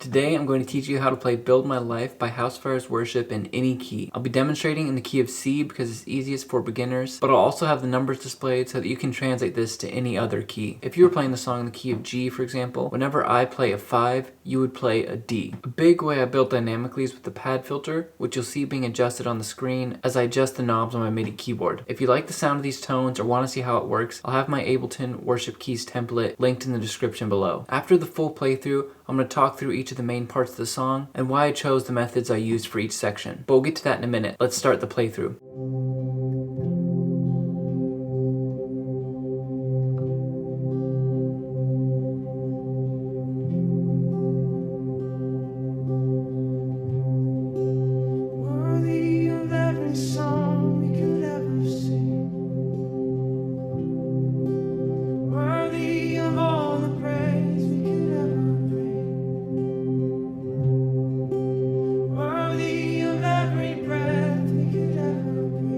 Today I'm going to teach you how to play Build My Life by Housefires Worship in any key. I'll be demonstrating in the key of C because it's easiest for beginners, but I'll also have the numbers displayed so that you can translate this to any other key. If you were playing the song in the key of G, for example, whenever I play a 5, you would play a D. A big way I build dynamically is with the pad filter, which you'll see being adjusted on the screen as I adjust the knobs on my MIDI keyboard. If you like the sound of these tones or want to see how it works, I'll have my Ableton Worship Keys template linked in the description below. After the full playthrough, I'm going to talk through each of the main parts of the song and why I chose the methods I used for each section. But we'll get to that in a minute. Let's start the playthrough. Worthy of every song we could ever sing, worthy of all the praise we could ever bring, worthy of every breath we could ever breathe.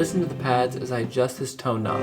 listen to the pads as I adjust this tone knob.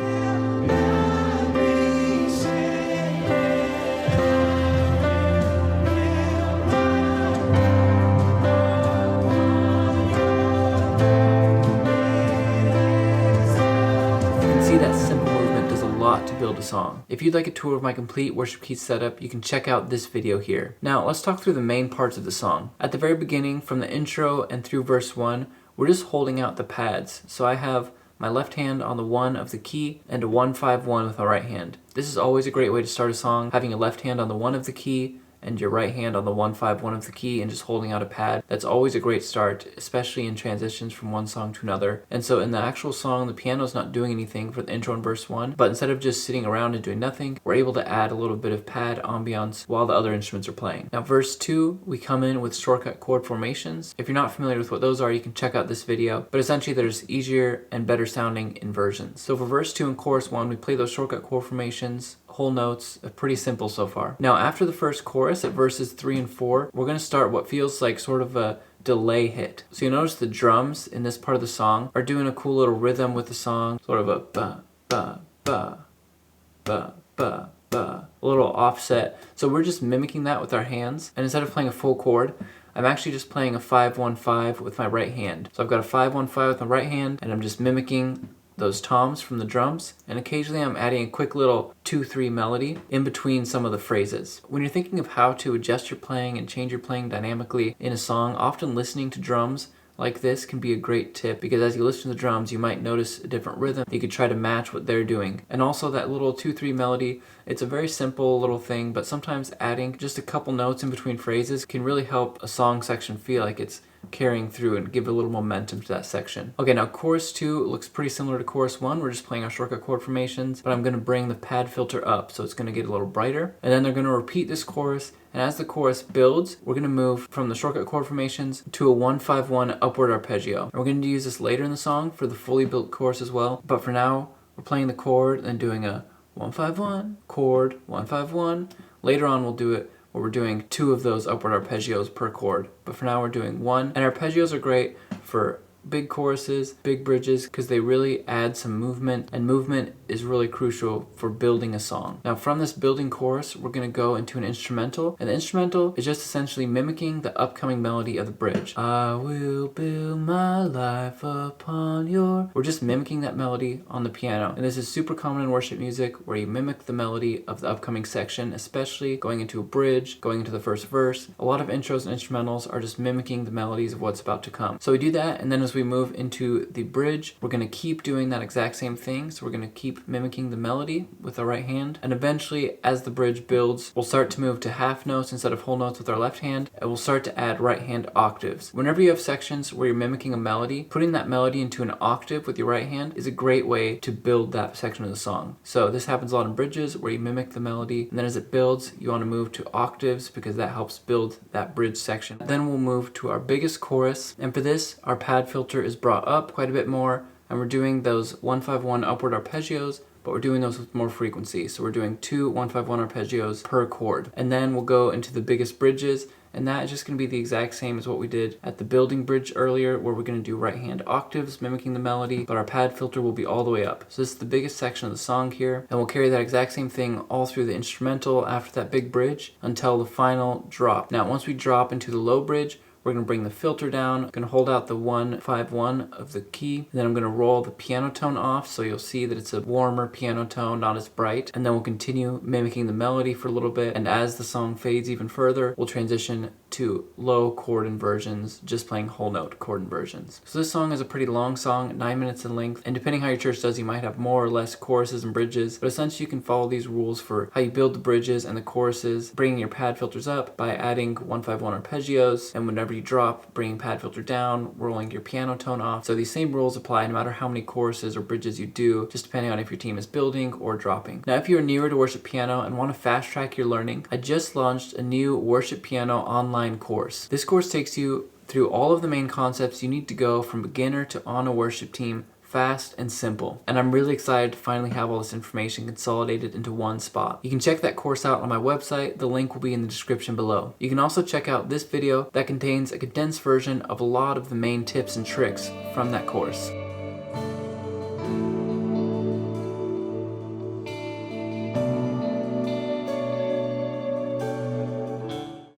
See, that simple movement does a lot to build a song. If you'd like a tour of my complete worship key setup, you can check out this video here. Now let's talk through the main parts of the song. At the very beginning, from the intro and through verse 1, we're just holding out the pads. So I have my left hand on the 1 of the key and a 1-5-1 with my right hand. This is always a great way to start a song, having a left hand on the 1 of the key and your right hand on the 1-5-1 of the key and just holding out a pad. That's always a great start, especially in transitions from one song to another. And so in the actual song, the piano's not doing anything for the intro and verse 1, but instead of just sitting around and doing nothing, we're able to add a little bit of pad ambiance while the other instruments are playing. Now verse 2, we come in with shortcut chord formations. If you're not familiar with what those are, you can check out this video, but essentially there's easier and better sounding inversions. So for verse 2 and chorus 1, we play those shortcut chord formations, whole notes, pretty simple so far. Now after the first chorus at verses 3 and 4, we're going to start what feels like sort of a delay hit. So you notice the drums in this part of the song are doing a cool little rhythm with the song, sort of a ba ba ba ba ba ba, a little offset. So we're just mimicking that with our hands, and instead of playing a full chord, I'm actually just playing a 5-1-5 with my right hand. So I've got a 5-1-5 with my right hand, and I'm just mimicking those toms from the drums, and occasionally I'm adding a quick little 2-3 melody in between some of the phrases. When you're thinking of how to adjust your playing and change your playing dynamically in a song, often listening to drums like this can be a great tip, because as you listen to the drums, you might notice a different rhythm. You could try to match what they're doing. And also that little 2-3 melody, it's a very simple little thing, but sometimes adding just a couple notes in between phrases can really help a song section feel like it's carrying through and give a little momentum to that section. Okay, now chorus 2 looks pretty similar to chorus 1. We're just playing our shortcut chord formations, but I'm going to bring the pad filter up so it's going to get a little brighter. And then they're going to repeat this chorus, and as the chorus builds, we're going to move from the shortcut chord formations to a 1-5-1 upward arpeggio. And we're going to use this later in the song for the fully built chorus as well, but for now, we're playing the chord and doing a 1-5-1, chord, 1-5-1. Later on, we'll do it where we're doing 2 of those upward arpeggios per chord. But for now, we're doing 1. And arpeggios are great for big choruses, big bridges, because they really add some movement, and movement is really crucial for building a song. Now from this building chorus, we're going to go into an instrumental, and the instrumental is just essentially mimicking the upcoming melody of the bridge. I will build my life upon your... We're just mimicking that melody on the piano, and this is super common in worship music where you mimic the melody of the upcoming section, especially going into a bridge, going into the first verse. A lot of intros and instrumentals are just mimicking the melodies of what's about to come. So we do that, and then as we move into the bridge, we're going to keep doing that exact same thing. So we're going to keep mimicking the melody with our right hand, and eventually as the bridge builds, we'll start to move to half notes instead of whole notes with our left hand, and we'll start to add right hand octaves. Whenever you have sections where you're mimicking a melody, putting that melody into an octave with your right hand is a great way to build that section of the song. So this happens a lot in bridges where you mimic the melody, and then as it builds, you want to move to octaves because that helps build that bridge section. Then we'll move to our biggest chorus, and for this, our pad filter is brought up quite a bit more, and we're doing those 1-5-1 upward arpeggios, but we're doing those with more frequency. So we're doing 2 1-5-1 arpeggios per chord. And then we'll go into the biggest bridges, and that is just going to be the exact same as what we did at the building bridge earlier, where we're going to do right hand octaves mimicking the melody, but our pad filter will be all the way up. So this is the biggest section of the song here, and we'll carry that exact same thing all through the instrumental after that big bridge until the final drop. Now once we drop into the low bridge, we're going to bring the filter down, I'm going to hold out the 1-5-1 of the key, and then I'm going to roll the piano tone off, so you'll see that it's a warmer piano tone, not as bright, and then we'll continue mimicking the melody for a little bit, and as the song fades even further, we'll transition to low chord inversions, just playing whole note chord inversions. So this song is a pretty long song, 9 minutes in length, and depending how your church does, you might have more or less choruses and bridges, but essentially you can follow these rules for how you build the bridges and the choruses, bringing your pad filters up by adding 1-5-1 arpeggios, and whenever you drop, bringing pad filter down, rolling your piano tone off. So these same rules apply no matter how many choruses or bridges you do, just depending on if your team is building or dropping. Now if you're newer to worship piano and want to fast track your learning, I just launched a new worship piano online course. This course takes you through all of the main concepts you need to go from beginner to on a worship team, fast and simple. And I'm really excited to finally have all this information consolidated into one spot. You can check that course out on my website. The link will be in the description below. You can also check out this video that contains a condensed version of a lot of the main tips and tricks from that course.